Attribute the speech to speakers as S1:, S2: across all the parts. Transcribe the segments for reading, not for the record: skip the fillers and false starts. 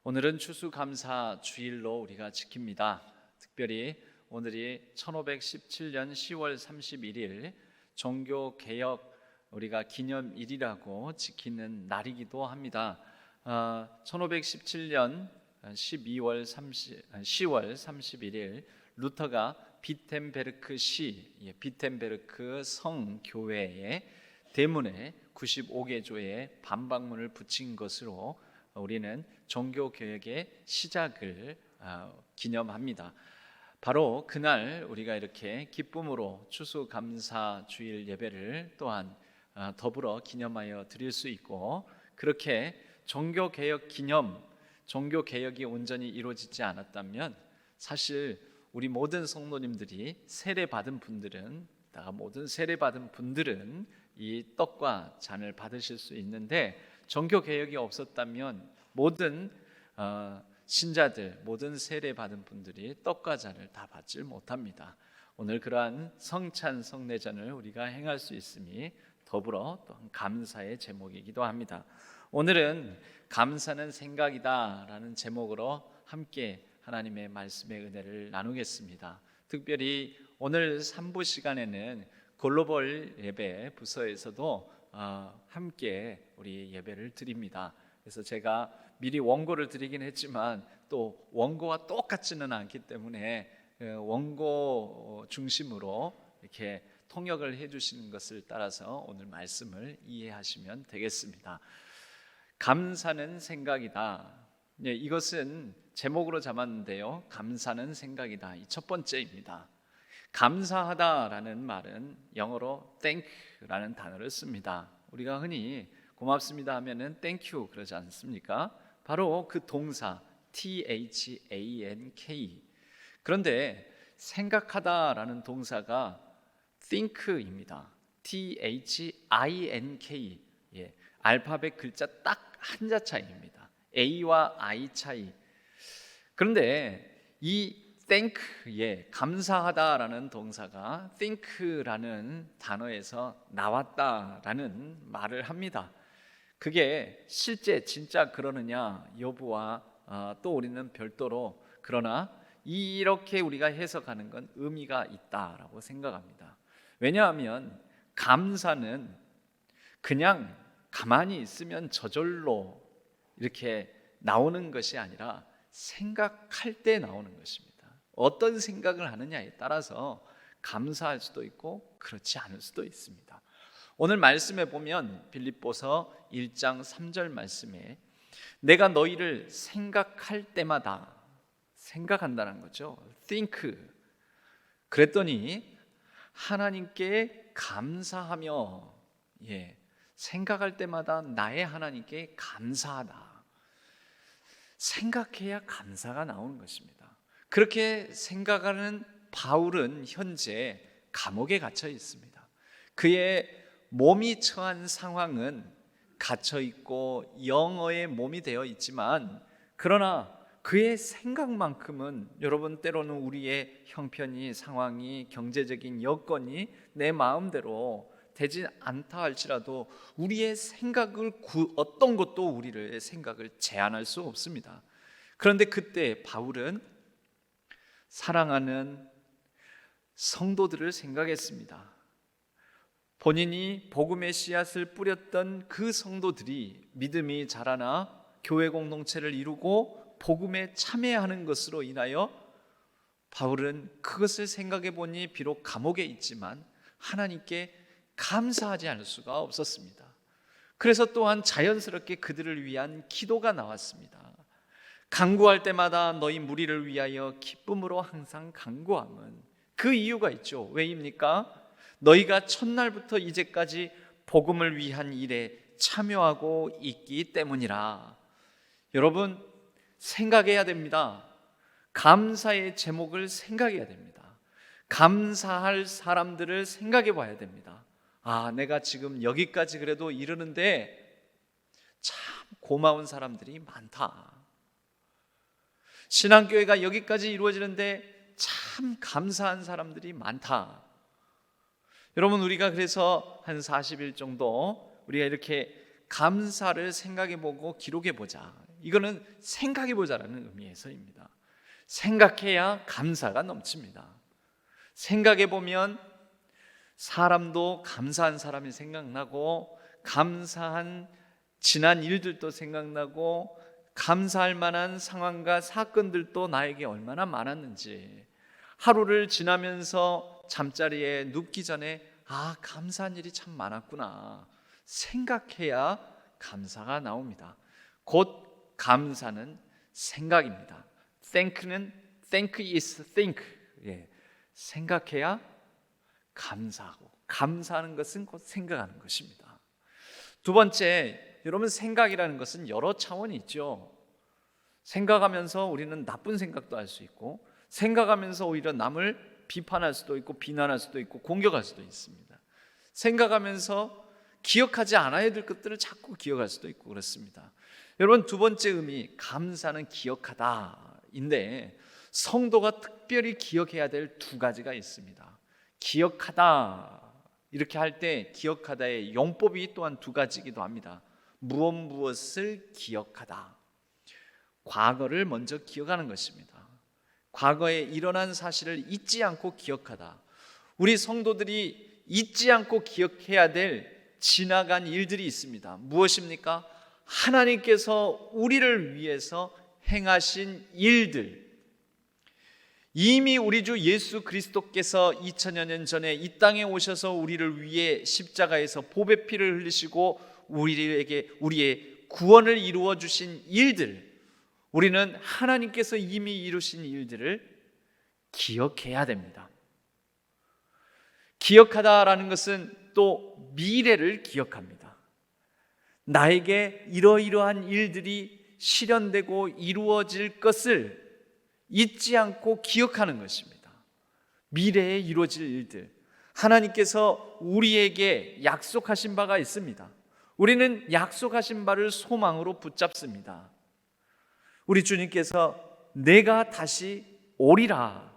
S1: 오늘은 추수감사 주일로 우리가 지킵니다. 특별히 오늘이 1517년 10월 31일 종교개혁 우리가 기념일이라고 지키는 날이기도 합니다. 1517년 10월 31일 루터가 비텐베르크 성교회의 대문에 95개 조의 반박문을 붙인 것으로 우리는 종교개혁의 시작을 기념합니다. 바로 그날 우리가 이렇게 기쁨으로 추수감사 주일 예배를 또한 더불어 기념하여 드릴 수 있고, 그렇게 종교개혁이 온전히 이루어지지 않았다면 사실 우리 모든 성도님들이 세례받은 분들은 이 떡과 잔을 받으실 수 있는데, 종교개혁이 없었다면 모든 신자들, 모든 세례받은 분들이 떡과 잔을 다 받지 못합니다. 오늘 그러한 성찬 성례전을 우리가 행할 수 있음이 더불어 또 감사의 제목이기도 합니다. 오늘은 감사는 생각이다 라는 제목으로 함께 하나님의 말씀의 은혜를 나누겠습니다. 특별히 오늘 3부 시간에는 글로벌 예배 부서에서도 함께 우리 예배를 드립니다. 그래서 제가 미리 원고를 드리긴 했지만 또 원고와 똑같지는 않기 때문에 원고 중심으로 이렇게 통역을 해주시는 것을 따라서 오늘 말씀을 이해하시면 되겠습니다. 감사는 생각이다. 이것은 제목으로 잡았는데요, 감사는 생각이다. 이 첫 번째입니다. 감사하다라는 말은 영어로 thank라는 단어를 씁니다. 우리가 흔히 고맙습니다 하면은 thank you 그러지 않습니까? 바로 그 동사 thank. 그런데 생각하다라는 동사가 think입니다. think. 알파벳 글자 딱 한자 차이입니다. A와 I 차이. 그런데 이 thank, 감사하다라는 동사가 think라는 단어에서 나왔다라는 말을 합니다. 그게 실제 진짜 그러느냐 여부와 또 우리는 별도로, 그러나 이렇게 우리가 해석하는 건 의미가 있다라고 생각합니다. 왜냐하면 감사는 그냥 가만히 있으면 저절로 이렇게 나오는 것이 아니라 생각할 때 나오는 것입니다. 어떤 생각을 하느냐에 따라서 감사할 수도 있고 그렇지 않을 수도 있습니다. 오늘 말씀에 보면 빌립보서 1장 3절 말씀에 내가 너희를 생각할 때마다, 생각한다는 거죠. think. 그랬더니 하나님께 감사하며, 생각할 때마다 나의 하나님께 감사하다. 생각해야 감사가 나오는 것입니다. 그렇게 생각하는 바울은 현재 감옥에 갇혀 있습니다. 그의 몸이 처한 상황은 갇혀 있고 영어의 몸이 되어 있지만, 그러나 그의 생각만큼은, 여러분 때로는 우리의 형편이, 상황이, 경제적인 여건이 내 마음대로 되지 않다 할지라도 우리의 생각을 어떤 것도 우리의 생각을 제한할 수 없습니다. 그런데 그때 바울은 사랑하는 성도들을 생각했습니다. 본인이 복음의 씨앗을 뿌렸던 그 성도들이 믿음이 자라나 교회 공동체를 이루고 복음에 참여하는 것으로 인하여 바울은 그것을 생각해 보니 비록 감옥에 있지만 하나님께 감사하지 않을 수가 없었습니다. 그래서 또한 자연스럽게 그들을 위한 기도가 나왔습니다. 간구할 때마다 너희 무리를 위하여 기쁨으로 항상 간구함은, 그 이유가 있죠. 왜입니까? 너희가 첫날부터 이제까지 복음을 위한 일에 참여하고 있기 때문이라. 여러분, 생각해야 됩니다. 감사의 제목을 생각해야 됩니다. 감사할 사람들을 생각해 봐야 됩니다. 내가 지금 여기까지 그래도 이르는데 참 고마운 사람들이 많다. 신앙교회가 여기까지 이루어지는데 참 감사한 사람들이 많다. 여러분, 우리가 그래서 한 40일 정도 우리가 이렇게 감사를 생각해 보고 기록해 보자. 이거는 생각해 보자라는 의미에서입니다. 생각해야 감사가 넘칩니다. 생각해 보면 사람도 감사한 사람이 생각나고, 감사한 지난 일들도 생각나고, 감사할 만한 상황과 사건들도 나에게 얼마나 많았는지, 하루를 지나면서 잠자리에 눕기 전에 감사한 일이 참 많았구나 생각해야 감사가 나옵니다. 곧 감사는 생각입니다. Think is think. 생각해야 감사하고, 감사하는 것은 곧 생각하는 것입니다. 두 번째, 여러분, 생각이라는 것은 여러 차원이 있죠. 생각하면서 우리는 나쁜 생각도 할 수 있고, 생각하면서 오히려 남을 비판할 수도 있고, 비난할 수도 있고, 공격할 수도 있습니다. 생각하면서 기억하지 않아야 될 것들을 자꾸 기억할 수도 있고 그렇습니다. 여러분, 두 번째 의미, 감사는 기억하다인데, 성도가 특별히 기억해야 될 두 가지가 있습니다. 기억하다, 이렇게 할 때 기억하다의 용법이 또한 두 가지이기도 합니다. 무엇을 기억하다, 과거를 먼저 기억하는 것입니다. 과거에 일어난 사실을 잊지 않고 기억하다. 우리 성도들이 잊지 않고 기억해야 될 지나간 일들이 있습니다. 무엇입니까? 하나님께서 우리를 위해서 행하신 일들, 이미 우리 주 예수 그리스도께서 2000여 년 전에 이 땅에 오셔서 우리를 위해 십자가에서 보배 피를 흘리시고 우리의 구원을 이루어 주신 일들, 우리는 하나님께서 이미 이루신 일들을 기억해야 됩니다. 기억하다라는 것은 또 미래를 기억합니다. 나에게 이러이러한 일들이 실현되고 이루어질 것을 잊지 않고 기억하는 것입니다. 미래에 이루어질 일들, 하나님께서 우리에게 약속하신 바가 있습니다. 우리는 약속하신 바를 소망으로 붙잡습니다. 우리 주님께서 내가 다시 오리라.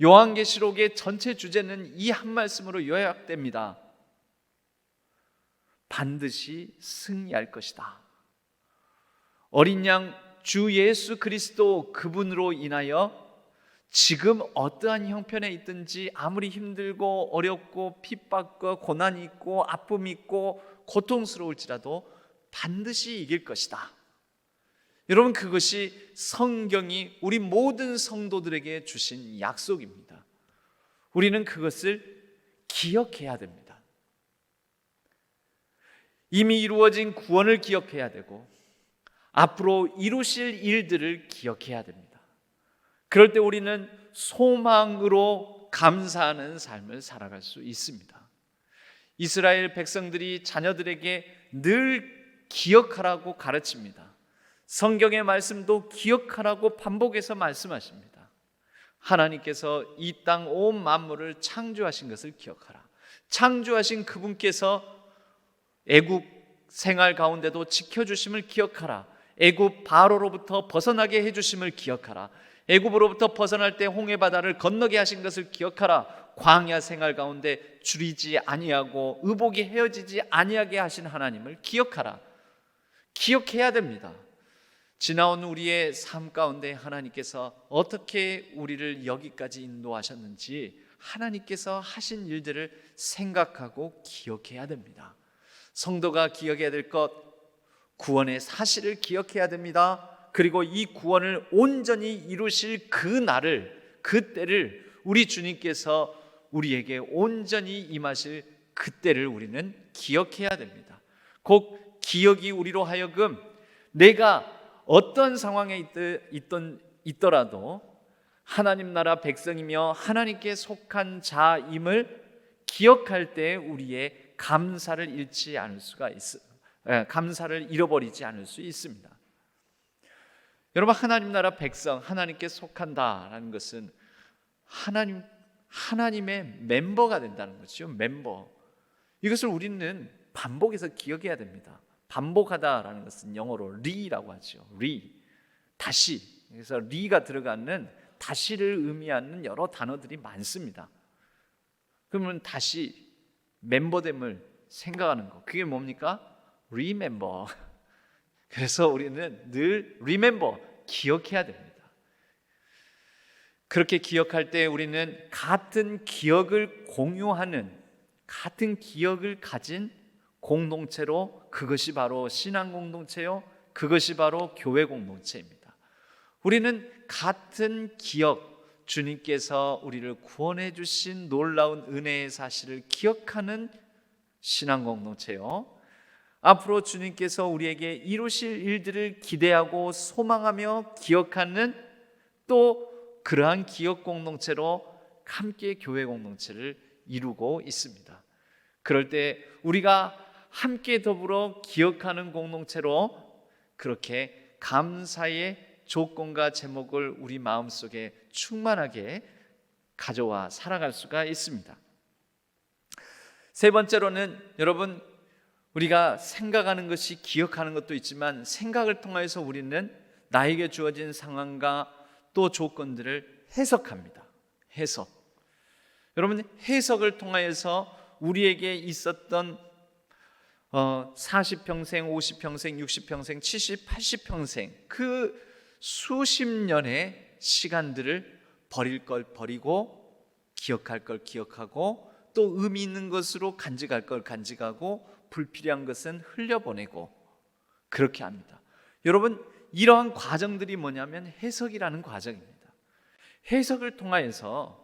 S1: 요한계시록의 전체 주제는 이 한 말씀으로 요약됩니다. 반드시 승리할 것이다. 어린 양 주 예수 그리스도, 그분으로 인하여 지금 어떠한 형편에 있든지, 아무리 힘들고 어렵고 핍박과 고난이 있고 아픔이 있고 고통스러울지라도 반드시 이길 것이다. 여러분, 그것이 성경이 우리 모든 성도들에게 주신 약속입니다. 우리는 그것을 기억해야 됩니다. 이미 이루어진 구원을 기억해야 되고, 앞으로 이루실 일들을 기억해야 됩니다. 그럴 때 우리는 소망으로 감사하는 삶을 살아갈 수 있습니다. 이스라엘 백성들이 자녀들에게 늘 기억하라고 가르칩니다. 성경의 말씀도 기억하라고 반복해서 말씀하십니다. 하나님께서 이 땅 온 만물을 창조하신 것을 기억하라. 창조하신 그분께서 애굽 생활 가운데도 지켜주심을 기억하라. 애굽 바로로부터 벗어나게 해주심을 기억하라. 애굽으로부터 벗어날 때 홍해 바다를 건너게 하신 것을 기억하라. 광야 생활 가운데 줄이지 아니하고 의복이 헤어지지 아니하게 하신 하나님을 기억하라. 기억해야 됩니다. 지나온 우리의 삶 가운데 하나님께서 어떻게 우리를 여기까지 인도하셨는지, 하나님께서 하신 일들을 생각하고 기억해야 됩니다. 성도가 기억해야 될 것, 구원의 사실을 기억해야 됩니다. 그리고 이 구원을 온전히 이루실 그 날을, 그 때를, 우리 주님께서 우리에게 온전히 임하실 그때를 우리는 기억해야 됩니다. 곧 기억이 우리로 하여금 내가 어떤 상황에 있더라도 하나님 나라 백성이며 하나님께 속한 자임을 기억할 때 우리의 감사를 감사를 잃어버리지 않을 수 있습니다. 여러분, 하나님 나라 백성, 하나님께 속한다라는 것은 하나님의 멤버가 된다는 것이죠. 멤버. 이것을 우리는 반복해서 기억해야 됩니다. 반복하다라는 것은 영어로 리라고 하죠. 다시. 그래서 리가 들어가는 다시를 의미하는 여러 단어들이 많습니다. 그러면 다시 멤버됨을 생각하는 거, 그게 뭡니까? Remember. 그래서 우리는 늘 remember, 기억해야 됩니다. 그렇게 기억할 때 우리는 같은 기억을 공유하는, 같은 기억을 가진 공동체로, 그것이 바로 신앙 공동체요, 그것이 바로 교회 공동체입니다. 우리는 같은 기억, 주님께서 우리를 구원해 주신 놀라운 은혜의 사실을 기억하는 신앙 공동체요, 앞으로 주님께서 우리에게 이루실 일들을 기대하고 소망하며 기억하는 또 그러한 기억 공동체로 함께 교회 공동체를 이루고 있습니다. 그럴 때 우리가 함께 더불어 기억하는 공동체로 그렇게 감사의 조건과 제목을 우리 마음속에 충만하게 가져와 살아갈 수가 있습니다. 세 번째로는 여러분, 우리가 생각하는 것이 기억하는 것도 있지만 생각을 통해서 우리는 나에게 주어진 상황과 또 조건들을 해석합니다. 해석. 여러분, 해석을 통하여서 우리에게 있었던 40평생, 50평생, 60평생, 70, 80평생 그 수십 년의 시간들을 버릴 걸 버리고 기억할 걸 기억하고 또 의미 있는 것으로 간직할 걸 간직하고 불필요한 것은 흘려보내고 그렇게 합니다. 여러분, 이러한 과정들이 뭐냐면 해석이라는 과정입니다. 해석을 통하여서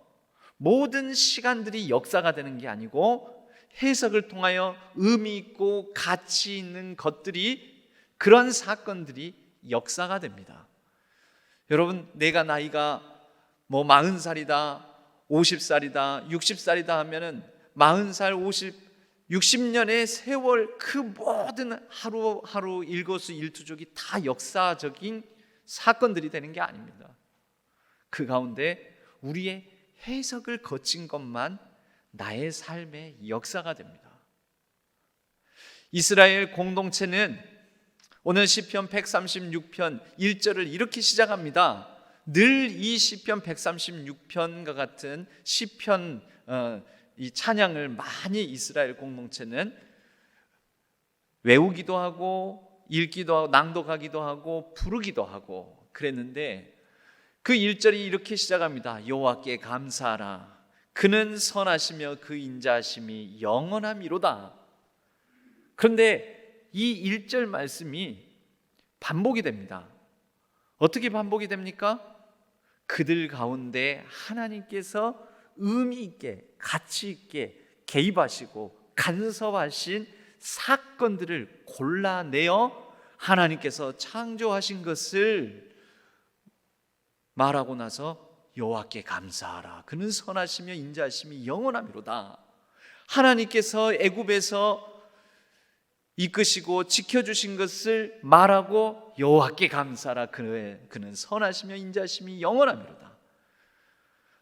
S1: 모든 시간들이 역사가 되는 게 아니고 해석을 통하여 의미 있고 가치 있는 것들이, 그런 사건들이 역사가 됩니다. 여러분, 내가 나이가 40살이다, 50살이다, 60살이다 하면은 40살, 50, 60년의 세월, 그 모든 하루하루 일거수일투족이 다 역사적인 사건들이 되는 게 아닙니다. 그 가운데 우리의 해석을 거친 것만 나의 삶의 역사가 됩니다. 이스라엘 공동체는 오늘 시편 136편 1절을 이렇게 시작합니다. 늘 이 시편 136편과 같은 시편 이 찬양을 많이 이스라엘 공동체는 외우기도 하고 읽기도 하고 낭독하기도 하고 부르기도 하고 그랬는데, 그 1절이 이렇게 시작합니다. 여호와께 감사하라. 그는 선하시며 그 인자하심이 영원함이로다. 그런데 이 1절 말씀이 반복이 됩니다. 어떻게 반복이 됩니까? 그들 가운데 하나님께서 의미 있게 가치 있게 개입하시고 간섭하신 사건들을 골라내어 하나님께서 창조하신 것을 말하고 나서 여호와께 감사하라. 그는 선하시며 인자하심이 영원함이로다. 하나님께서 애굽에서 이끄시고 지켜주신 것을 말하고 여호와께 감사하라. 그는 선하시며 인자하심이 영원함이로다.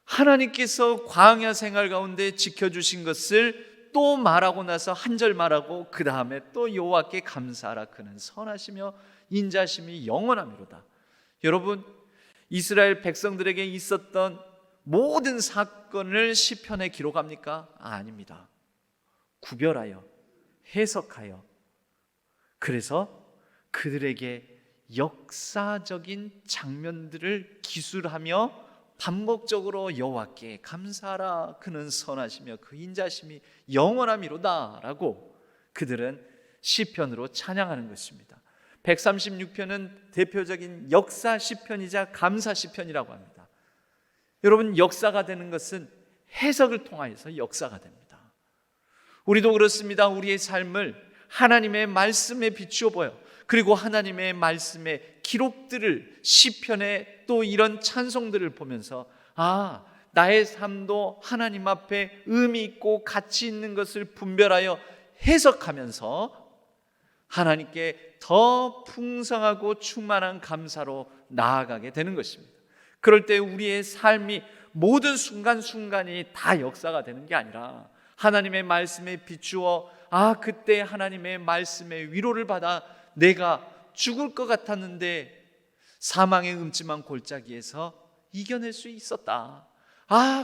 S1: 하나님께서 광야 생활 가운데 지켜주신 것을 또 말하고 나서 한 절 말하고 그 다음에 또 여호와께 감사하라. 그는 선하시며 인자하심이 영원함이로다. 여러분, 이스라엘 백성들에게 있었던 모든 사건을 시편에 기록합니까? 아닙니다. 구별하여 해석하여, 그래서 그들에게 역사적인 장면들을 기술하며 반복적으로 여호와께 감사하라. 그는 선하시며 그 인자심이 영원함이로다 라고 그들은 시편으로 찬양하는 것입니다. 136편은 대표적인 역사 시편이자 감사 시편이라고 합니다. 여러분, 역사가 되는 것은 해석을 통하여서 역사가 됩니다. 우리도 그렇습니다. 우리의 삶을 하나님의 말씀에 비추어 보여, 그리고 하나님의 말씀의 기록들을, 시편에 또 이런 찬송들을 보면서 나의 삶도 하나님 앞에 의미 있고 가치 있는 것을 분별하여 해석하면서 하나님께 더 풍성하고 충만한 감사로 나아가게 되는 것입니다. 그럴 때 우리의 삶이 모든 순간순간이 다 역사가 되는 게 아니라 하나님의 말씀에 비추어 그때 하나님의 말씀에 위로를 받아 내가 죽을 것 같았는데 사망의 음침한 골짜기에서 이겨낼 수 있었다.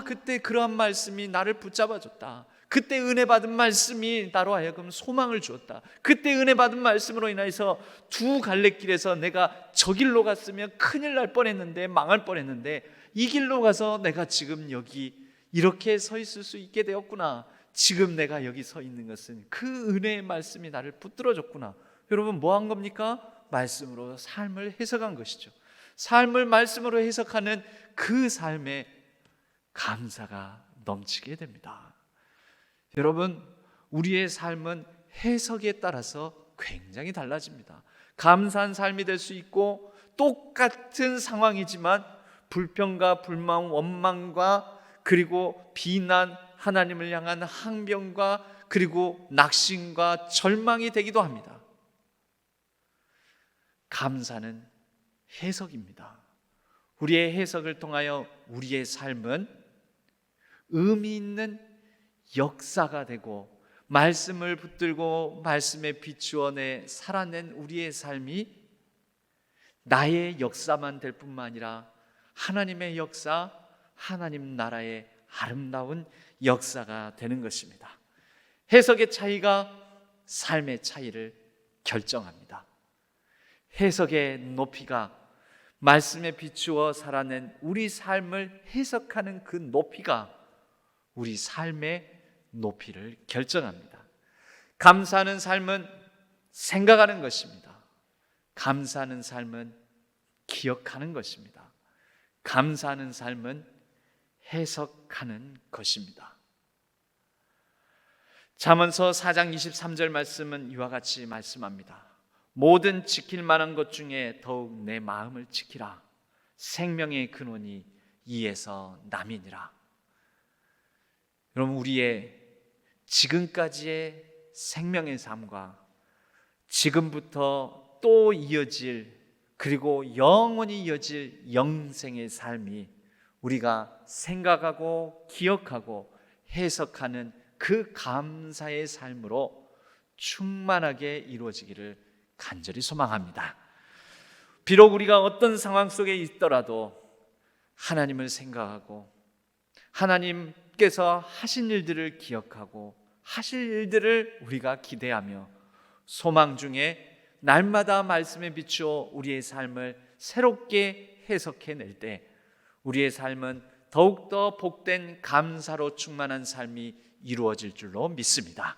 S1: 그때 그러한 말씀이 나를 붙잡아줬다. 그때 은혜 받은 말씀이 나로 하여금 소망을 주었다. 그때 은혜 받은 말씀으로 인해서 두 갈래길에서 내가 저 길로 갔으면 큰일 날 뻔했는데, 망할 뻔했는데 이 길로 가서 내가 지금 여기 이렇게 서 있을 수 있게 되었구나. 지금 내가 여기 서 있는 것은 그 은혜의 말씀이 나를 붙들어줬구나. 여러분, 뭐 한 겁니까? 말씀으로 삶을 해석한 것이죠. 삶을 말씀으로 해석하는 그 삶에 감사가 넘치게 됩니다. 여러분, 우리의 삶은 해석에 따라서 굉장히 달라집니다. 감사한 삶이 될 수 있고, 똑같은 상황이지만 불평과 불만, 원망과 그리고 비난, 하나님을 향한 항변과 그리고 낙심과 절망이 되기도 합니다. 감사는 해석입니다. 우리의 해석을 통하여 우리의 삶은 의미 있는 역사가 되고, 말씀을 붙들고 말씀에 비추어 살아낸 우리의 삶이 나의 역사만 될 뿐만 아니라 하나님의 역사, 하나님 나라의 아름다운 역사가 되는 것입니다. 해석의 차이가 삶의 차이를 결정합니다. 해석의 높이가, 말씀에 비추어 살아낸 우리 삶을 해석하는 그 높이가 우리 삶의 높이를 결정합니다. 감사하는 삶은 생각하는 것입니다. 감사하는 삶은 기억하는 것입니다. 감사하는 삶은 해석하는 것입니다. 잠언서 4장 23절 말씀은 이와 같이 말씀합니다. 모든 지킬 만한 것 중에 더욱 내 마음을 지키라. 생명의 근원이 이에서 남이니라. 여러분, 우리의 지금까지의 생명의 삶과 지금부터 또 이어질, 그리고 영원히 이어질 영생의 삶이 우리가 생각하고 기억하고 해석하는 그 감사의 삶으로 충만하게 이루어지기를 간절히 소망합니다. 비록 우리가 어떤 상황 속에 있더라도 하나님을 생각하고 하나님께서 하신 일들을 기억하고 하실 일들을 우리가 기대하며 소망 중에 날마다 말씀에 비추어 우리의 삶을 새롭게 해석해낼 때 우리의 삶은 더욱더 복된 감사로 충만한 삶이 이루어질 줄로 믿습니다.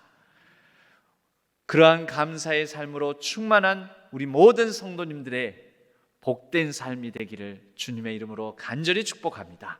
S1: 그러한 감사의 삶으로 충만한 우리 모든 성도님들의 복된 삶이 되기를 주님의 이름으로 간절히 축복합니다.